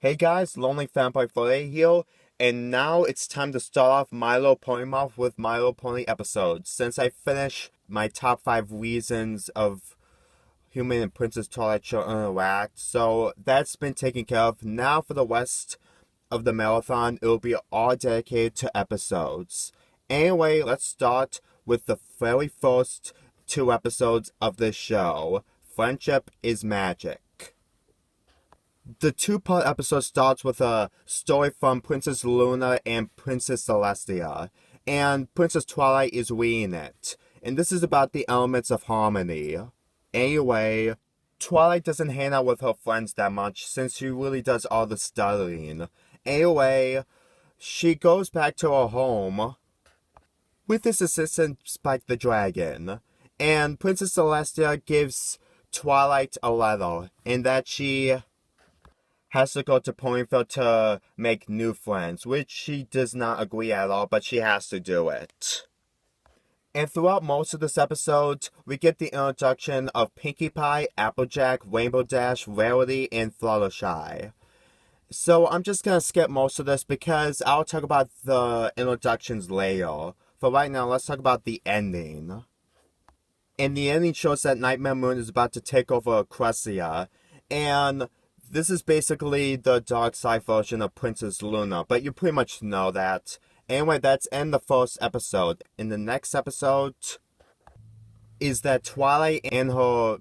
Hey guys, Lonely Fanboy Filet here, and now it's time to start off My Little Pony Month with My Little Pony episodes. Since I finished my top 5 reasons of Human and Princess Twilight should interact, so that's been taken care of. Now for the rest of the marathon, it will be all dedicated to episodes. Anyway, let's start with the very first 2 episodes of this show. Friendship is Magic. The 2-part episode starts with a story from Princess Luna and Princess Celestia, and Princess Twilight is reading it. And this is about the elements of harmony. Anyway, Twilight doesn't hang out with her friends that much since she really does all the studying. Anyway, she goes back to her home with his assistant Spike the Dragon, and Princess Celestia gives Twilight a letter, in that she has to go to Ponyville to make new friends, which she does not agree at all, but she has to do it. And throughout most of this episode, we get the introduction of Pinkie Pie, Applejack, Rainbow Dash, Rarity, and Fluttershy. So I'm just gonna skip most of this because I'll talk about the introductions later. For right now, let's talk about the ending. And the ending shows that Nightmare Moon is about to take over Equestria, and this is basically the dark side version of Princess Luna, but you pretty much know that. Anyway, that's in the first episode. In the next episode is that Twilight and her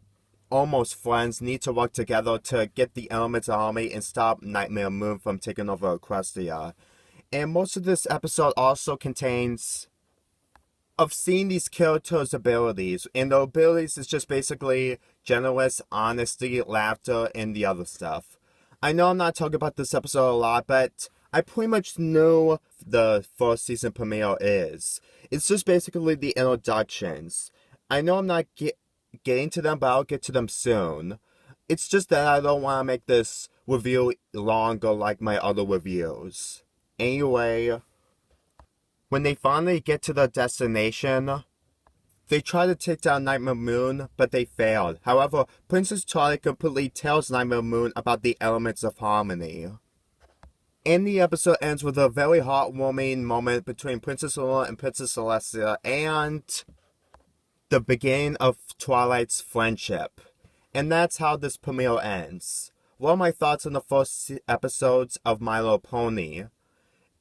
almost friends need to work together to get the elements of harmony and stop Nightmare Moon from taking over Equestria. And most of this episode also contains of seeing these characters' abilities, and the abilities is just basically generous, honesty, laughter, and the other stuff. I know I'm not talking about this episode a lot, but I pretty much know the first season premiere is. It's just basically the introductions. I know I'm not getting to them, but I'll get to them soon. It's just that I don't want to make this review longer like my other reviews. Anyway, when they finally get to the destination, they try to take down Nightmare Moon, but they failed. However, Princess Twilight completely tells Nightmare Moon about the elements of harmony. And the episode ends with a very heartwarming moment between Princess Luna and Princess Celestia, and the beginning of Twilight's friendship. And that's how this premiere ends. What are my thoughts on the first episodes of My Little Pony?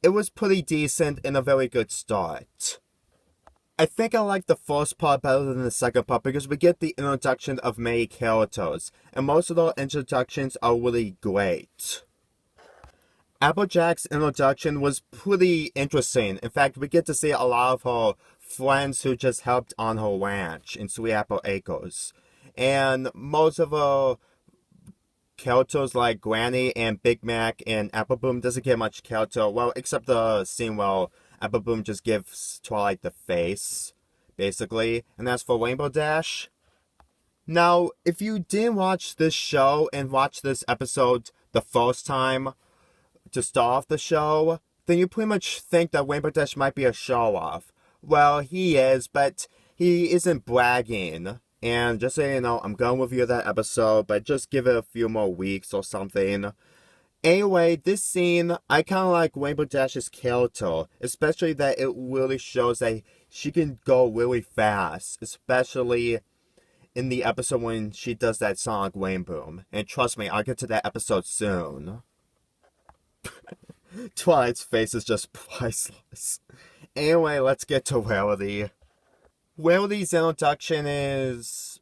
It was pretty decent and a very good start. I think I like the first part better than the second part because we get the introduction of many characters, and most of the introductions are really great. Applejack's introduction was pretty interesting. In fact, we get to see a lot of her friends who just helped on her ranch in Sweet Apple Acres. And most of her characters like Granny and Big Mac and Apple Bloom doesn't get much character, well, except the scene where Apple Bloom just gives Twilight the face, basically. And as for Rainbow Dash, now, if you didn't watch this show and watch this episode the first time to start off the show, then you pretty much think that Rainbow Dash might be a show-off. Well, he is, but he isn't bragging. And just so you know, I'm going to review that episode, but just give it a few more weeks or something. Anyway, this scene, I kind of like Rainbow Dash's character, especially that it really shows that she can go really fast, especially in the episode when she does that Sonic Rainbow. And trust me, I'll get to that episode soon. Twilight's face is just priceless. Anyway, let's get to Rarity. Rarity's introduction is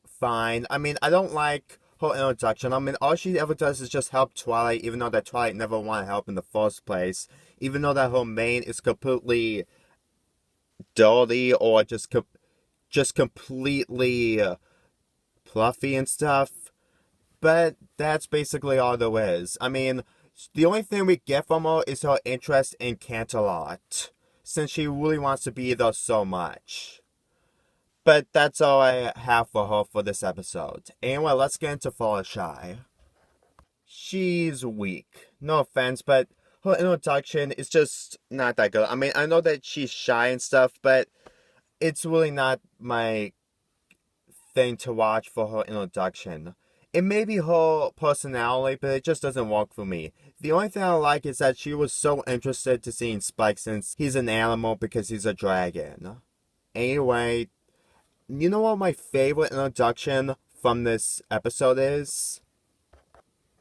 fine. I mean, I don't like her introduction. I mean, all she ever does is just help Twilight, even though that Twilight never wanted help in the first place. Even though that her mane is completely dirty or just completely fluffy and stuff. But that's basically all there is. I mean, the only thing we get from her is her interest in Canterlot, since she really wants to be there so much. But that's all I have for her for this episode. Anyway, let's get into Fluttershy. She's weak. No offense, but her introduction is just not that good. I mean, I know that she's shy and stuff, but it's really not my thing to watch for her introduction. It may be her personality, but it just doesn't work for me. The only thing I like is that she was so interested to seeing Spike since he's an animal because he's a dragon. Anyway, you know what my favorite introduction from this episode is?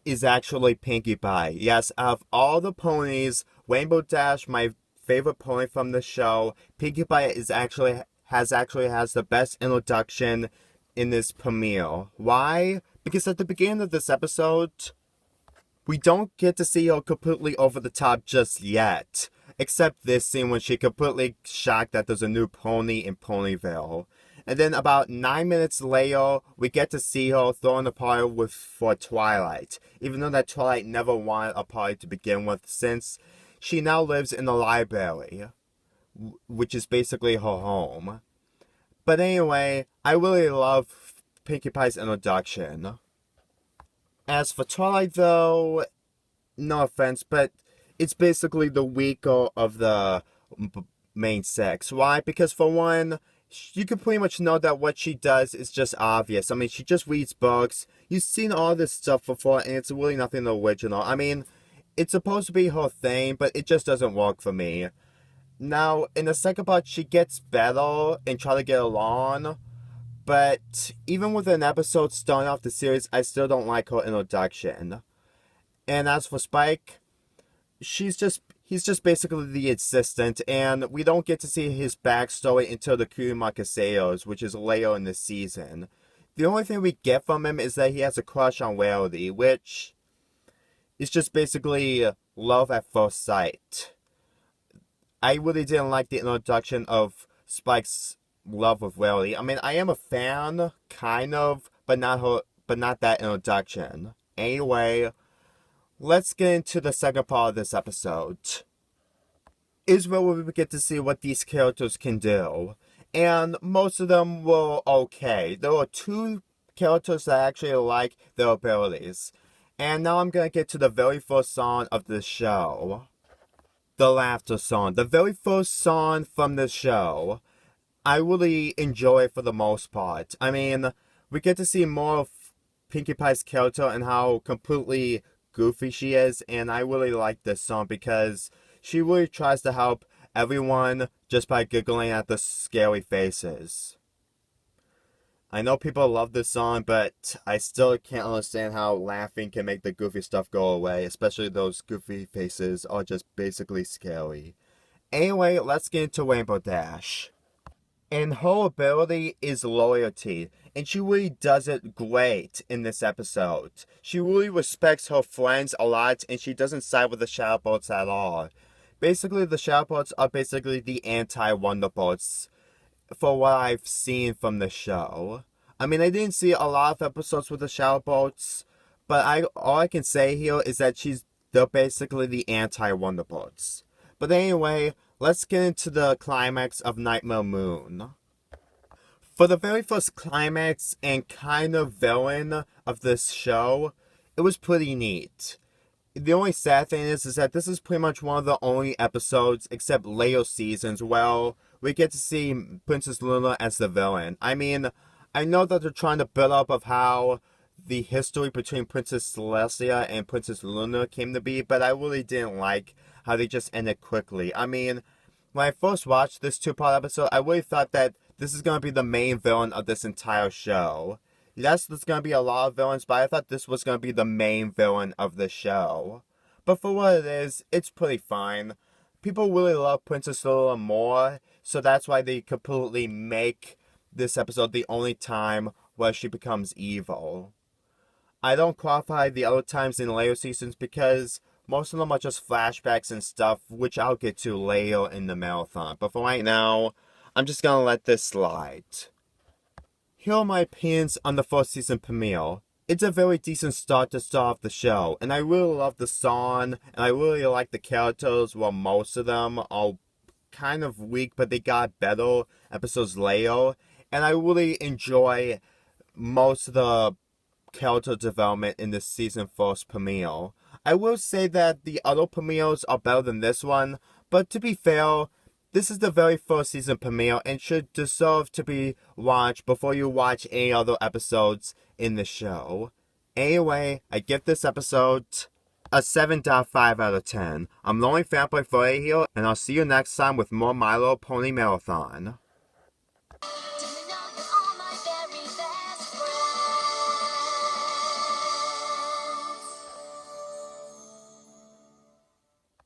Is actually Pinkie Pie. Yes, out of all the ponies, Rainbow Dash, my favorite pony from the show, Pinkie Pie has the best introduction in this premiere. Why? Because at the beginning of this episode, we don't get to see her completely over the top just yet. Except this scene when she completely shocked that there's a new pony in Ponyville. And then about 9 minutes later, we get to see her throwing a party for Twilight. Even though that Twilight never wanted a party to begin with, since she now lives in the library, which is basically her home. But anyway, I really love Pinkie Pie's introduction. As for Twilight though, no offense, but it's basically the weaker of the main six. Why? Because for one, you can pretty much know that what she does is just obvious. I mean, she just reads books. You've seen all this stuff before, and it's really nothing original. I mean, it's supposed to be her thing, but it just doesn't work for me. Now, in the second part, she gets better and try to get along. But even with an episode starting off the series, I still don't like her introduction. And as for Spike, he's just basically the assistant, and we don't get to see his backstory until the Cutie Marcaseos, which is later in the season. The only thing we get from him is that he has a crush on Rarity, which is just basically love at first sight. I really didn't like the introduction of Spike's love with Rarity. I mean, I am a fan, kind of, but not that introduction. Anyway, let's get into the second part of this episode. Is where we get to see what these characters can do. And most of them were okay. There were 2 characters that I actually like their abilities. And now I'm gonna get to the very first song of the show. The Laughter Song. The very first song from the show. I really enjoy it for the most part. I mean, we get to see more of Pinkie Pie's character and how completely goofy she is, and I really like this song because she really tries to help everyone just by giggling at the scary faces. I know people love this song, but I still can't understand how laughing can make the goofy stuff go away, especially those goofy faces are just basically scary. Anyway, let's get into Rainbow Dash. And her ability is loyalty, and she really does it great in this episode. She really respects her friends a lot, and she doesn't side with the Shadowbolts at all. Basically, the Shadowbolts are basically the anti-Wonderbolts, for what I've seen from the show. I mean, I didn't see a lot of episodes with the Shadowbolts, but all I can say here is that they're basically the anti-Wonderbolts. But anyway, let's get into the climax of Nightmare Moon. For the very first climax and kind of villain of this show, it was pretty neat. The only sad thing is that this is pretty much one of the only episodes, except later seasons, where we get to see Princess Luna as the villain. I mean, I know that they're trying to build up of how the history between Princess Celestia and Princess Luna came to be, but I really didn't like how they just ended quickly. I mean, when I first watched this 2-part episode, I really thought that this is going to be the main villain of this entire show. Yes, there's going to be a lot of villains, but I thought this was going to be the main villain of the show. But for what it is, it's pretty fine. People really love Princess Luna more, so that's why they completely make this episode the only time where she becomes evil. I don't qualify the other times in later seasons because most of them are just flashbacks and stuff, which I'll get to later in the marathon. But for right now, I'm just gonna let this slide. Here are my opinions on the first season premiere. It's a very decent start to start off the show, and I really love the song, and I really like the characters. Well, most of them are kind of weak, but they got better episodes later, and I really enjoy most of the character development in this season first premiere. I will say that the other premieres are better than this one, but to be fair, this is the very first season premiere and should deserve to be watched before you watch any other episodes in the show. Anyway, I give this episode a 7.5 out of 10. I'm Lonely Fanboy Footy here, and I'll see you next time with more My Little Pony Marathon.